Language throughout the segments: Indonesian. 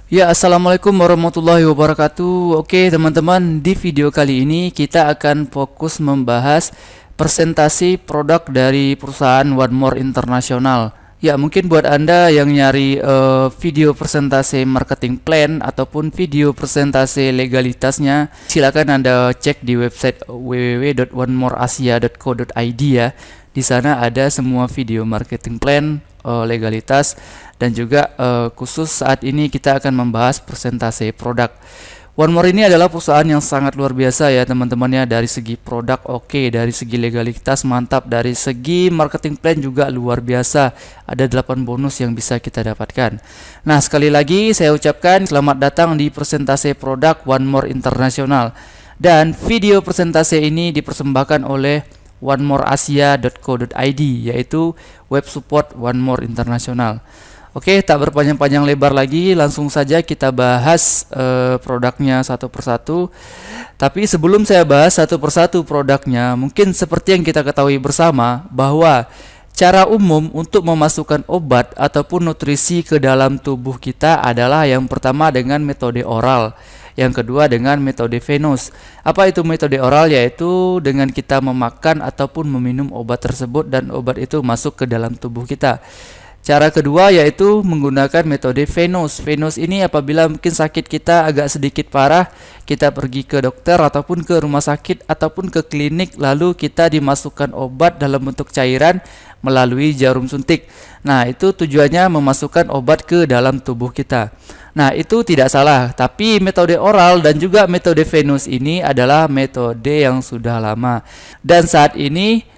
Ya, assalamualaikum warahmatullahi wabarakatuh. Oke, teman-teman, di video kali ini kita akan fokus membahas presentasi produk dari perusahaan One More International. Ya, mungkin buat Anda yang nyari video presentasi marketing plan ataupun video presentasi legalitasnya, silakan Anda cek di website www.onemoreasia.co.id ya. Di sana ada semua video marketing plan, legalitas, dan juga khusus saat ini kita akan membahas presentasi produk. One More ini adalah perusahaan yang sangat luar biasa ya teman-temannya, dari segi produk oke, dari segi legalitas mantap, dari segi marketing plan juga luar biasa. Ada 8 bonus yang bisa kita dapatkan. Nah, sekali lagi saya ucapkan selamat datang di presentasi produk One More International. Dan video presentasi ini dipersembahkan oleh onemoreasia.co.id, yaitu web support One More International. Oke, tak berpanjang-panjang lebar lagi, langsung saja kita bahas produknya satu persatu. Tapi sebelum saya bahas satu persatu produknya, mungkin seperti yang kita ketahui bersama bahwa cara umum untuk memasukkan obat ataupun nutrisi ke dalam tubuh kita adalah yang pertama dengan metode oral, yang kedua dengan metode venous. Apa itu metode oral? Yaitu dengan kita memakan ataupun meminum obat tersebut dan obat itu masuk ke dalam tubuh kita. Cara kedua yaitu menggunakan metode venous. Venous ini apabila mungkin sakit kita agak sedikit parah, kita pergi ke dokter ataupun ke rumah sakit ataupun ke klinik, lalu kita dimasukkan obat dalam bentuk cairan melalui jarum suntik. Nah, itu tujuannya memasukkan obat ke dalam tubuh kita. Nah, itu tidak salah, tapi metode oral dan juga metode venous ini adalah metode yang sudah lama. Dan saat ini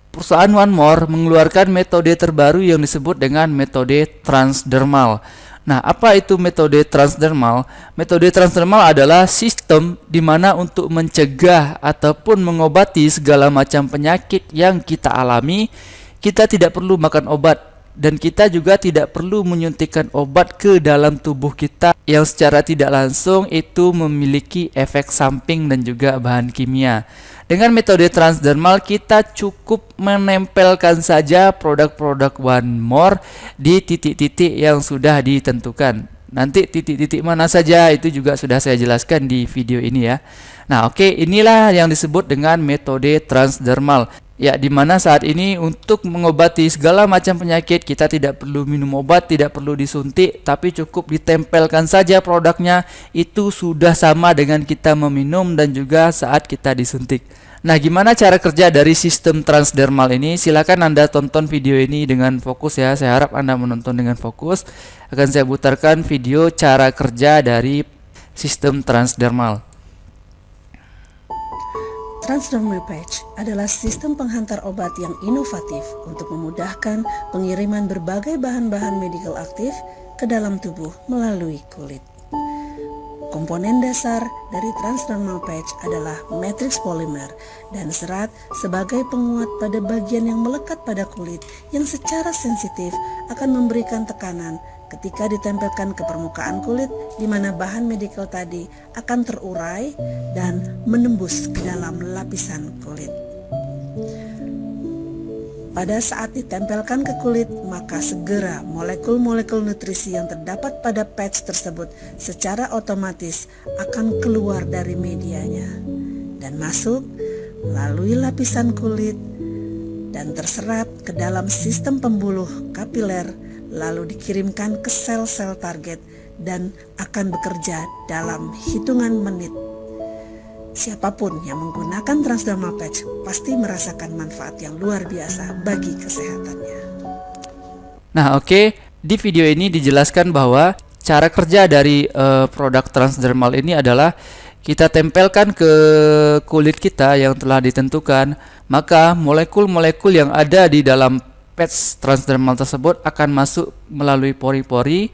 perusahaan One More mengeluarkan metode terbaru yang disebut dengan metode transdermal. Nah, apa itu metode transdermal? Metode transdermal adalah sistem di mana untuk mencegah ataupun mengobati segala macam penyakit yang kita alami, kita tidak perlu makan obat. Dan kita juga tidak perlu menyuntikkan obat ke dalam tubuh kita yang secara tidak langsung itu memiliki efek samping dan juga bahan kimia. Dengan metode transdermal kita cukup menempelkan saja produk-produk One More di titik-titik yang sudah ditentukan. Nanti titik-titik mana saja itu juga sudah saya jelaskan di video ini ya. Nah, oke, inilah yang disebut dengan metode transdermal. Ya, dimana saat ini untuk mengobati segala macam penyakit kita tidak perlu minum obat, tidak perlu disuntik, tapi cukup ditempelkan saja produknya, itu sudah sama dengan kita meminum dan juga saat kita disuntik. Nah, gimana cara kerja dari sistem transdermal ini? Silakan Anda tonton video ini dengan fokus ya. Saya harap Anda menonton dengan fokus. Akan saya putarkan video cara kerja dari sistem transdermal. Transdermal Patch adalah sistem penghantar obat yang inovatif untuk memudahkan pengiriman berbagai bahan-bahan medikal aktif ke dalam tubuh melalui kulit. Komponen dasar dari Transdermal Patch adalah matriks polimer dan serat sebagai penguat pada bagian yang melekat pada kulit yang secara sensitif akan memberikan tekanan ketika ditempelkan ke permukaan kulit, di mana bahan medikal tadi akan terurai dan menembus ke dalam lapisan kulit. Pada saat ditempelkan ke kulit, maka segera molekul-molekul nutrisi yang terdapat pada patch tersebut secara otomatis akan keluar dari medianya dan masuk melalui lapisan kulit dan terserap ke dalam sistem pembuluh kapiler, lalu dikirimkan ke sel-sel target dan akan bekerja dalam hitungan menit. Siapapun yang menggunakan Transdermal Patch pasti merasakan manfaat yang luar biasa bagi kesehatannya. Nah, oke, di video ini dijelaskan bahwa cara kerja dari produk transdermal ini adalah kita tempelkan ke kulit kita yang telah ditentukan, maka molekul-molekul yang ada di dalam patch transdermal tersebut akan masuk melalui pori-pori,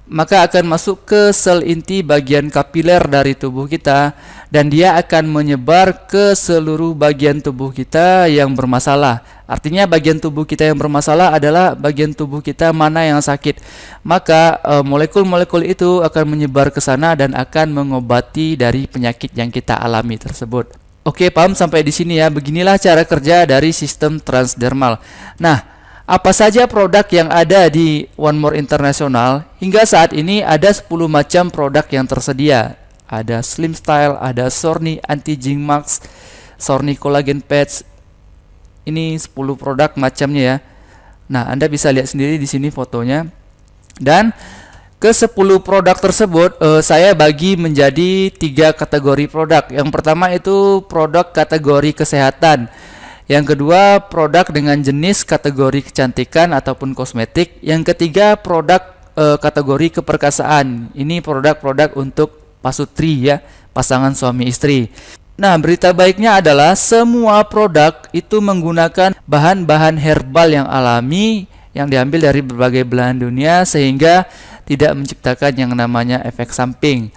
maka akan masuk ke sel inti bagian kapiler dari tubuh kita dan dia akan menyebar ke seluruh bagian tubuh kita yang bermasalah. Artinya bagian tubuh kita yang bermasalah adalah bagian tubuh kita mana yang sakit. Maka molekul-molekul itu akan menyebar ke sana dan akan mengobati dari penyakit yang kita alami tersebut. Oke, paham sampai di sini ya. Beginilah cara kerja dari sistem transdermal. Nah, Apa saja produk yang ada di One More International? Hingga saat ini ada 10 macam produk yang tersedia. Ada Slim Style, ada Sorny Anti-Aging Max, Sorny Collagen Patch. Ini 10 produk macamnya ya. Nah, Anda bisa lihat sendiri di sini fotonya. Dan ke 10 produk tersebut saya bagi menjadi 3 kategori produk. Yang pertama itu produk kategori kesehatan. Yang kedua produk dengan jenis kategori kecantikan ataupun kosmetik. Yang ketiga produk kategori keperkasaan. Ini produk-produk untuk pasutri ya, pasangan suami istri. Nah, berita baiknya adalah semua produk itu menggunakan bahan-bahan herbal yang alami yang diambil dari berbagai belahan dunia sehingga tidak menciptakan yang namanya efek samping.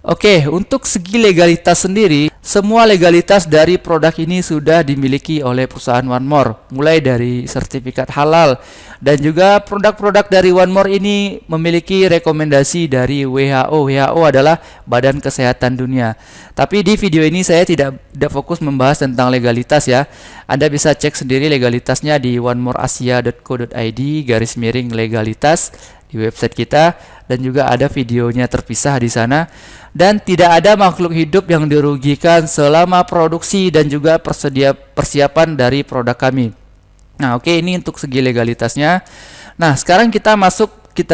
Oke, untuk segi legalitas sendiri, semua legalitas dari produk ini sudah dimiliki oleh perusahaan One More, mulai dari sertifikat halal dan juga produk-produk dari One More ini memiliki rekomendasi dari WHO. WHO adalah Badan Kesehatan Dunia. Tapi di video ini saya tidak fokus membahas tentang legalitas ya. Anda bisa cek sendiri legalitasnya di onemoreasia.co.id/legalitas di website kita, dan juga ada videonya terpisah di sana. Dan tidak ada makhluk hidup yang dirugikan selama produksi dan juga persiapan dari produk kami. Nah, oke, ini untuk segi legalitasnya. Nah, sekarang kita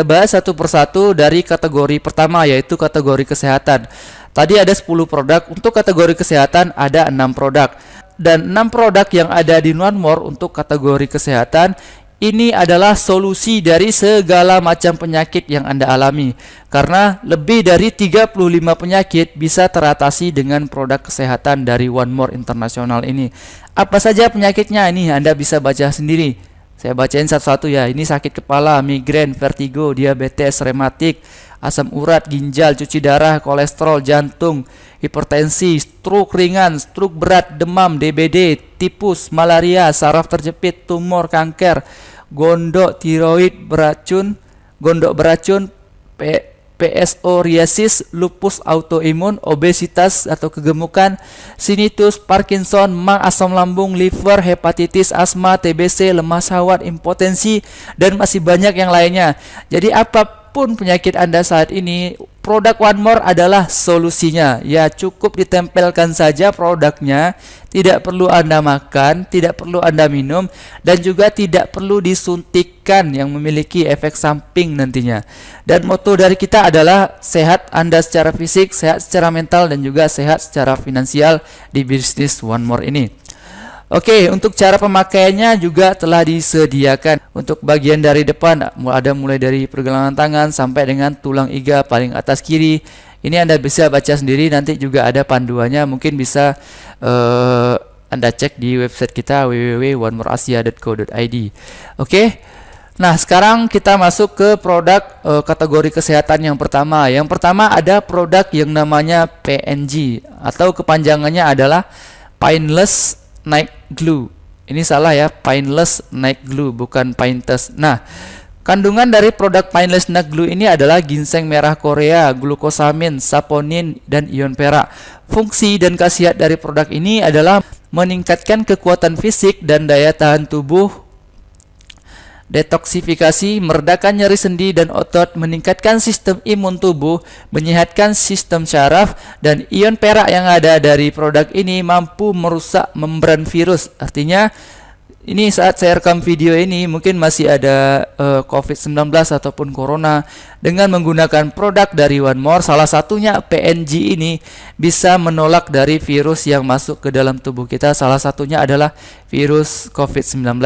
bahas satu persatu dari kategori pertama, yaitu kategori kesehatan. Tadi ada 10 produk, untuk kategori kesehatan ada 6 produk. Dan 6 produk yang ada di One More untuk kategori kesehatan ini adalah solusi dari segala macam penyakit yang Anda alami. Karena lebih dari 35 penyakit bisa teratasi dengan produk kesehatan dari One More International ini. Apa saja penyakitnya? Ini Anda bisa baca sendiri. Saya bacain satu-satu ya. Ini sakit kepala, migrain, vertigo, diabetes, rematik, asam urat, ginjal, cuci darah, kolesterol, jantung, hipertensi, stroke ringan, stroke berat, demam, DBD, tipus, malaria, saraf terjepit, tumor, kanker, gondok tiroid beracun, psoriasis, lupus autoimun, obesitas atau kegemukan, tinnitus, Parkinson, asam lambung, liver, hepatitis, asma, TBC, lemas hawat, impotensi, dan masih banyak yang lainnya. Jadi apapun penyakit Anda saat ini, produk One More adalah solusinya. Ya, cukup ditempelkan saja produknya, tidak perlu Anda makan, tidak perlu Anda minum, dan juga tidak perlu disuntikkan yang memiliki efek samping nantinya. Dan moto dari kita adalah sehat Anda secara fisik, sehat secara mental, dan juga sehat secara finansial di bisnis One More ini. Oke, untuk cara pemakaiannya juga telah disediakan. Untuk bagian dari depan ada mulai dari pergelangan tangan sampai dengan tulang iga paling atas kiri. Ini Anda bisa baca sendiri, nanti juga ada panduannya, mungkin bisa Anda cek di website kita www.onemoreasia.co.id. Oke. Nah, sekarang kita masuk ke produk kategori kesehatan yang pertama. Yang pertama ada produk yang namanya PNG atau kepanjangannya adalah Painless Night Glue. Ini salah ya, Painless Night Glue bukan Painless. Nah, kandungan dari produk Painless Night Glue ini adalah ginseng merah Korea, glukosamin, saponin, dan ion perak. Fungsi dan khasiat dari produk ini adalah meningkatkan kekuatan fisik dan daya tahan tubuh, detoksifikasi, meredakan nyeri sendi dan otot, meningkatkan sistem imun tubuh, menyehatkan sistem syaraf, dan ion perak yang ada dari produk ini mampu merusak membran virus. Artinya ini saat saya rekam video ini mungkin masih ada COVID-19 ataupun Corona. Dengan menggunakan produk dari One More, salah satunya PNG ini bisa menolak dari virus yang masuk ke dalam tubuh kita. Salah satunya adalah virus COVID-19.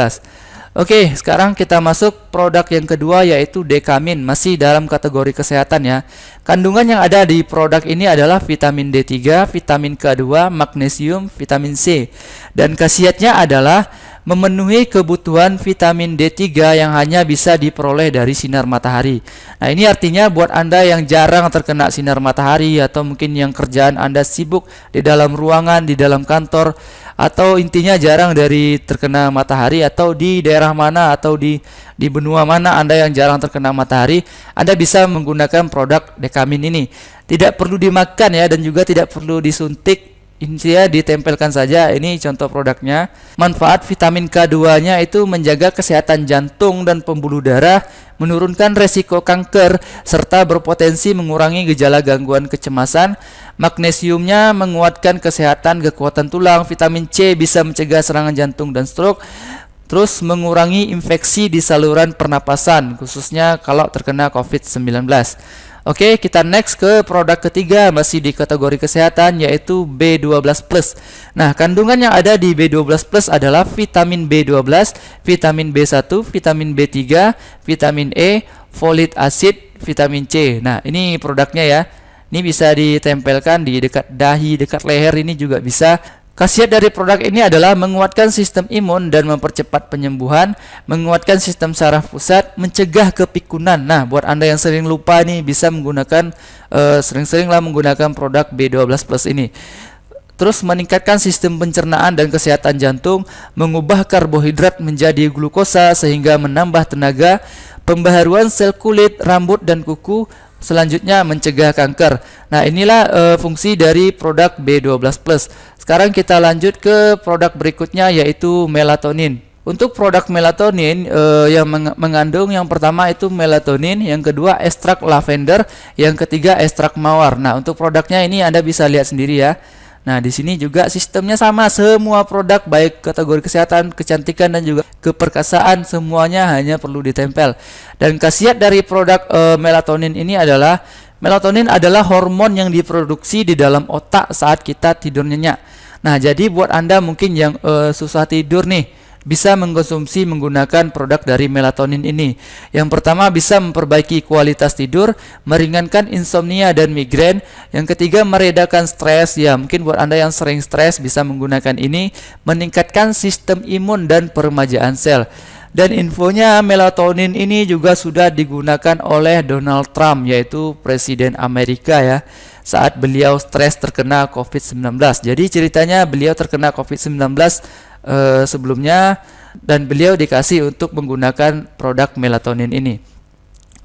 Oke, sekarang kita masuk produk yang kedua, yaitu Dekamin, masih dalam kategori kesehatan ya. Kandungan yang ada di produk ini adalah vitamin D3, vitamin K2, magnesium, vitamin C. Dan khasiatnya adalah memenuhi kebutuhan vitamin D3 yang hanya bisa diperoleh dari sinar matahari. Nah, ini artinya buat Anda yang jarang terkena sinar matahari, atau mungkin yang kerjaan Anda sibuk di dalam ruangan, di dalam kantor, atau intinya jarang dari terkena matahari, atau di daerah mana atau di benua mana Anda yang jarang terkena matahari, Anda bisa menggunakan produk Dekamin ini. Tidak perlu dimakan ya, dan juga tidak perlu disuntik ini dia ditempelkan saja. Ini contoh produknya. Manfaat vitamin K2-nya itu menjaga kesehatan jantung dan pembuluh darah, menurunkan resiko kanker, serta berpotensi mengurangi gejala gangguan kecemasan. Magnesiumnya menguatkan kesehatan kekuatan tulang. Vitamin C bisa mencegah serangan jantung dan stroke. Terus mengurangi infeksi di saluran pernapasan, khususnya kalau terkena COVID-19. Oke, kita next ke produk ketiga, masih di kategori kesehatan, yaitu B12+. Nah, kandungan yang ada di B12+ adalah vitamin B12, vitamin B1, vitamin B3, vitamin E, folit acid, vitamin C. Nah, ini produknya ya. Ini bisa ditempelkan di dekat dahi, dekat leher, ini juga bisa. Khasiat dari produk ini adalah menguatkan sistem imun dan mempercepat penyembuhan, menguatkan sistem saraf pusat, mencegah kepikunan. Nah, buat Anda yang sering lupa nih, bisa menggunakan sering-seringlah menggunakan produk B12+ ini. Terus meningkatkan sistem pencernaan dan kesehatan jantung, mengubah karbohidrat menjadi glukosa sehingga menambah tenaga, pembaharuan sel kulit, rambut dan kuku. Selanjutnya mencegah kanker. Nah, inilah fungsi dari produk B12+. Sekarang kita lanjut ke produk berikutnya, yaitu melatonin. Untuk produk melatonin yang mengandung, yang pertama itu melatonin, yang kedua ekstrak lavender, yang ketiga ekstrak mawar. Nah, untuk produknya ini Anda bisa lihat sendiri ya. Nah, di sini juga sistemnya sama, semua produk baik kategori kesehatan, kecantikan dan juga keperkasaan semuanya hanya perlu ditempel. Dan khasiat dari produk melatonin ini adalah melatonin adalah hormon yang diproduksi di dalam otak saat kita tidur nyenyak. Nah, jadi buat Anda mungkin yang susah tidur nih, bisa mengkonsumsi menggunakan produk dari melatonin ini. Yang pertama bisa memperbaiki kualitas tidur, meringankan insomnia dan migrain. Yang ketiga meredakan stres. Ya, mungkin buat Anda yang sering stres bisa menggunakan ini, meningkatkan sistem imun dan peremajaan sel. Dan infonya, melatonin ini juga sudah digunakan oleh Donald Trump, yaitu Presiden Amerika ya, saat beliau stres terkena COVID-19. Jadi ceritanya beliau terkena COVID-19 sebelumnya, dan beliau dikasih untuk menggunakan produk melatonin ini.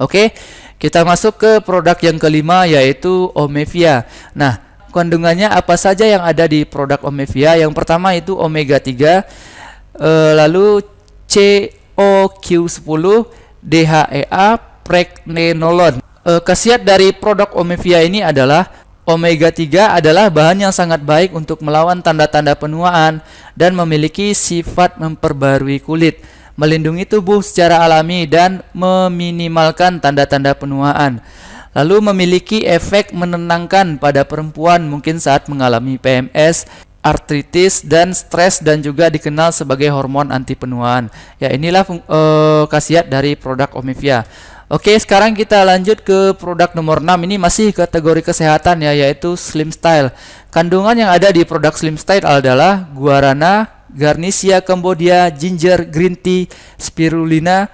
Oke, kita masuk ke produk yang kelima, yaitu Omevia. Nah, kandungannya apa saja yang ada di produk Omevia? Yang pertama itu omega 3, lalu CoQ10, DHEA, pregnenolon. Khasiat dari produk Omevia ini adalah omega 3 adalah bahan yang sangat baik untuk melawan tanda-tanda penuaan dan memiliki sifat memperbarui kulit, melindungi tubuh secara alami dan meminimalkan tanda-tanda penuaan. Lalu memiliki efek menenangkan pada perempuan mungkin saat mengalami PMS, artritis dan stres, dan juga dikenal sebagai hormon anti penuaan. Ya, inilah khasiat dari produk Omevia. Oke, sekarang kita lanjut ke produk nomor 6. Ini masih kategori kesehatan ya, yaitu Slim Style. Kandungan yang ada di produk Slim Style adalah guarana, garnicia cambodia, ginger, green tea, spirulina,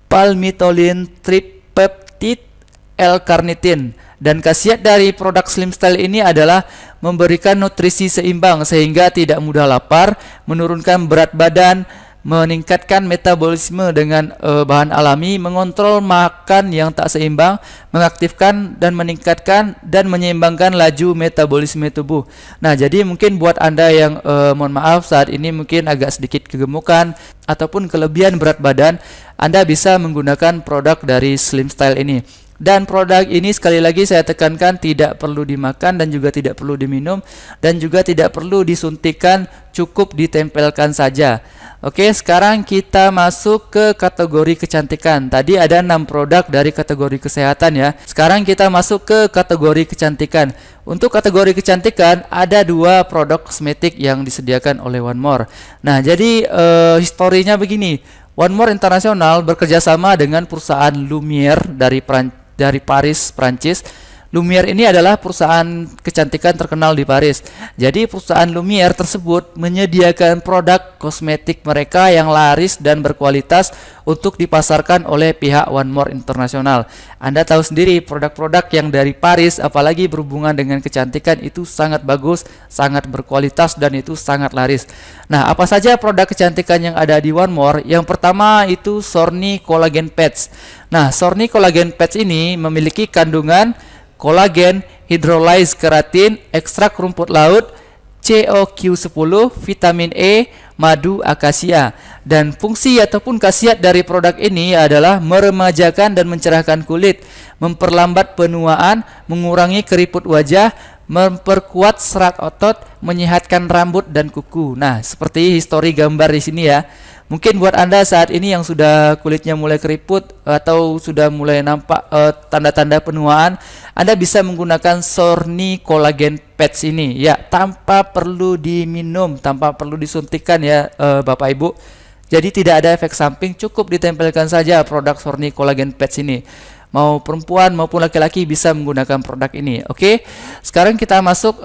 palmitolin, tripeptide, L-carnitin. Dan khasiat dari produk Slim Style ini adalah memberikan nutrisi seimbang sehingga tidak mudah lapar, menurunkan berat badan, meningkatkan metabolisme dengan bahan alami, mengontrol makan yang tak seimbang, mengaktifkan dan meningkatkan dan menyeimbangkan laju metabolisme tubuh. Nah, jadi mungkin buat Anda yang mohon maaf saat ini mungkin agak sedikit kegemukan ataupun kelebihan berat badan, Anda bisa menggunakan produk dari Slim Style ini. Dan produk ini sekali lagi saya tekankan tidak perlu dimakan dan juga tidak perlu diminum dan juga tidak perlu disuntikan, cukup ditempelkan saja. Oke, sekarang kita masuk ke kategori kecantikan. Tadi ada 6 produk dari kategori kesehatan ya. Sekarang kita masuk ke kategori kecantikan. Untuk kategori kecantikan ada 2 produk kosmetik yang disediakan oleh One More. Nah, jadi historinya begini. One More International bekerjasama dengan perusahaan Lumiere dari Paris, Prancis. Lumiere ini adalah perusahaan kecantikan terkenal di Paris. Jadi perusahaan Lumiere tersebut menyediakan produk kosmetik mereka yang laris dan berkualitas untuk dipasarkan oleh pihak One More International. Anda tahu sendiri produk-produk yang dari Paris apalagi berhubungan dengan kecantikan itu sangat bagus, sangat berkualitas dan itu sangat laris. Nah, apa saja produk kecantikan yang ada di One More? Yang pertama itu Sorny Collagen Patch. Nah, Sorny Collagen Patch ini memiliki kandungan kolagen, hidrolyze keratin, ekstrak rumput laut, CoQ10, vitamin E, madu akasia. Dan fungsi ataupun khasiat dari produk ini adalah meremajakan dan mencerahkan kulit, memperlambat penuaan, mengurangi keriput wajah, memperkuat serat otot, menyehatkan rambut dan kuku. Nah, seperti histori gambar di sini ya. Mungkin buat Anda saat ini yang sudah kulitnya mulai keriput atau sudah mulai nampak tanda-tanda penuaan, Anda bisa menggunakan Sorni Collagen Patch ini ya, tanpa perlu diminum, tanpa perlu disuntikan ya Bapak Ibu. Jadi tidak ada efek samping, cukup ditempelkan saja produk Sorni Collagen Patch ini. Mau perempuan maupun laki-laki bisa menggunakan produk ini. Oke. Sekarang kita masuk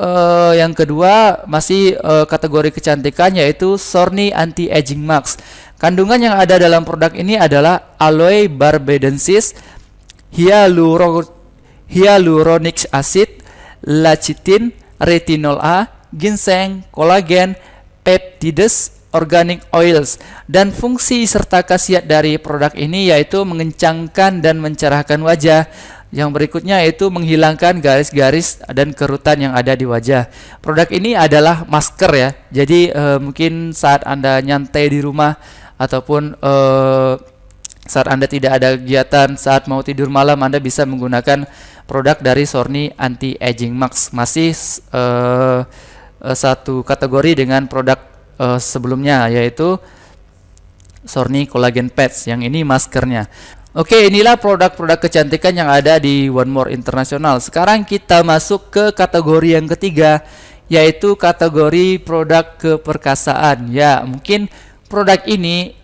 yang kedua, masih kategori kecantikan, yaitu Sorni Anti Aging Max. Kandungan yang ada dalam produk ini adalah aloe barbadensis, hyaluronic acid, lecithin, retinol A, ginseng, kolagen, peptides, organic oils. Dan fungsi serta khasiat dari produk ini yaitu mengencangkan dan mencerahkan wajah. Yang berikutnya yaitu menghilangkan garis-garis dan kerutan yang ada di wajah. Produk ini adalah masker ya. Jadi mungkin saat Anda nyantai di rumah ataupun saat Anda tidak ada kegiatan, saat mau tidur malam, Anda bisa menggunakan produk dari Sorni Anti Aging Max. Masih satu kategori dengan produk sebelumnya, yaitu Sorni Collagen Patch. Yang ini maskernya. Oke, inilah produk-produk kecantikan yang ada di One More International. Sekarang kita masuk ke kategori yang ketiga, yaitu kategori produk keperkasaan. Ya, mungkin produk ini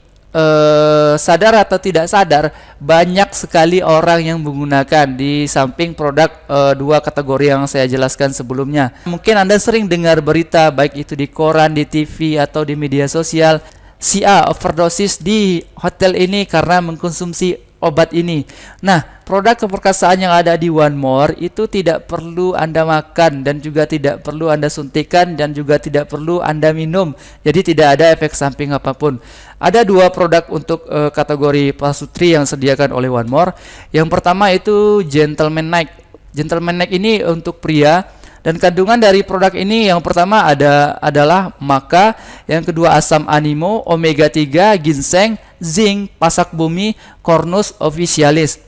sadar atau tidak sadar, banyak sekali orang yang menggunakan di samping produk dua kategori yang saya jelaskan sebelumnya. Mungkin Anda sering dengar berita, baik itu di koran, di TV, atau di media sosial, si A overdosis di hotel ini karena mengkonsumsi obat ini. Nah, produk keperkasaan yang ada di One More itu tidak perlu Anda makan dan juga tidak perlu Anda suntikan dan juga tidak perlu Anda minum. Jadi tidak ada efek samping apapun. Ada dua produk untuk kategori pasutri yang disediakan oleh One More. Yang pertama itu Gentleman Night. Gentleman Night ini untuk pria. Dan kandungan dari produk ini yang pertama adalah maca, yang kedua asam animo, omega 3, ginseng, zinc, pasak bumi, cornus officinalis.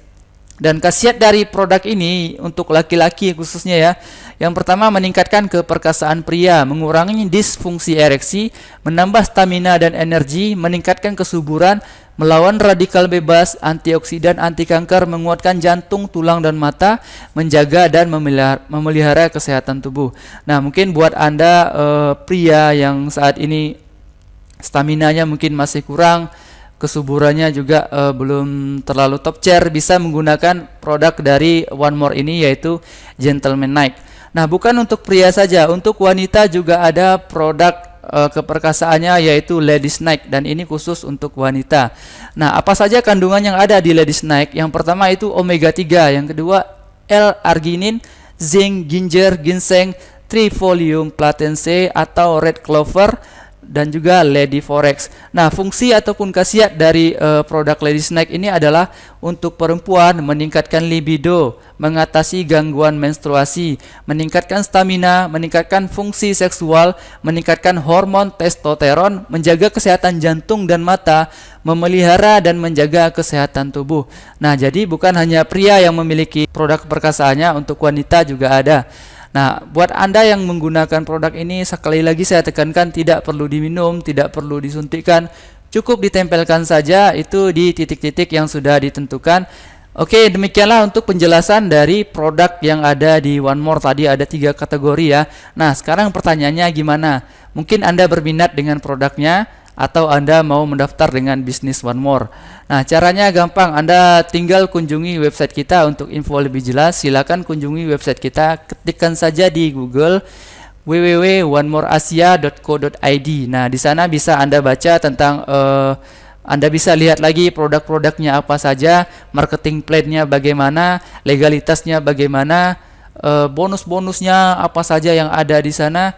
Dan khasiat dari produk ini untuk laki-laki khususnya ya. Yang pertama meningkatkan keperkasaan pria, mengurangi disfungsi ereksi, menambah stamina dan energi, meningkatkan kesuburan, melawan radikal bebas, antioksidan, anti kanker, menguatkan jantung, tulang dan mata, menjaga dan memelihara kesehatan tubuh. Nah, mungkin buat Anda pria yang saat ini staminanya mungkin masih kurang, kesuburannya juga belum terlalu top tier, bisa menggunakan produk dari One More ini, yaitu Gentleman Night. Nah, bukan untuk pria saja, untuk wanita juga ada produk keperkasaannya, yaitu Ladies Night, dan ini khusus untuk wanita. Nah, apa saja kandungan yang ada di Ladies Night? Yang pertama itu omega 3, yang kedua L-arginin, zinc, ginger, ginseng, trifolium platense atau red clover, dan juga Lady Forex. Nah, fungsi ataupun khasiat dari produk Ladies Night ini adalah untuk perempuan, meningkatkan libido, mengatasi gangguan menstruasi, meningkatkan stamina, meningkatkan fungsi seksual, meningkatkan hormon testosteron, menjaga kesehatan jantung dan mata, memelihara dan menjaga kesehatan tubuh. Nah, jadi bukan hanya pria yang memiliki produk perkasaannya, untuk wanita juga ada. Nah, buat Anda yang menggunakan produk ini, sekali lagi saya tekankan, tidak perlu diminum, tidak perlu disuntikkan, cukup ditempelkan saja itu di titik-titik yang sudah ditentukan. Oke, demikianlah untuk penjelasan dari produk yang ada di One More. Tadi ada 3 kategori ya. Nah, sekarang pertanyaannya gimana? Mungkin Anda berminat dengan produknya, atau Anda mau mendaftar dengan bisnis One More. Nah, caranya gampang. Anda tinggal kunjungi website kita. Untuk info lebih jelas, silakan kunjungi website kita. Ketikkan saja di Google www.onemoreasia.co.id. Nah, di sana bisa Anda baca tentang Anda bisa lihat lagi produk-produknya apa saja, marketing plan-nya bagaimana, legalitasnya bagaimana, bonus-bonusnya apa saja yang ada di sana.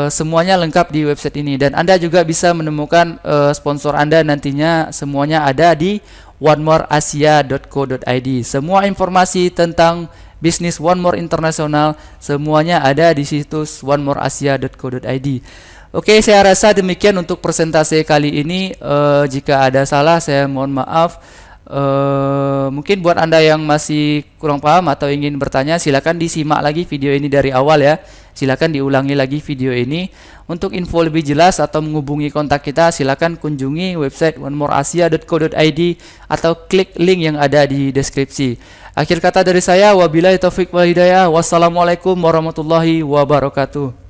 Semuanya lengkap di website ini, dan Anda juga bisa menemukan sponsor Anda nantinya, semuanya ada di onemoreasia.co.id. Semua informasi tentang bisnis One More International, semuanya ada di situs onemoreasia.co.id. Oke, saya rasa demikian untuk presentasi kali ini. Jika ada salah, saya mohon maaf. Mungkin buat Anda yang masih kurang paham atau ingin bertanya, silakan disimak lagi video ini dari awal ya. Silakan diulangi lagi video ini. Untuk info lebih jelas atau menghubungi kontak kita, silakan kunjungi website onemoreasia.co.id atau klik link yang ada di deskripsi. Akhir kata dari saya, wabillahi taufik wal hidayah. Wassalamualaikum warahmatullahi wabarakatuh.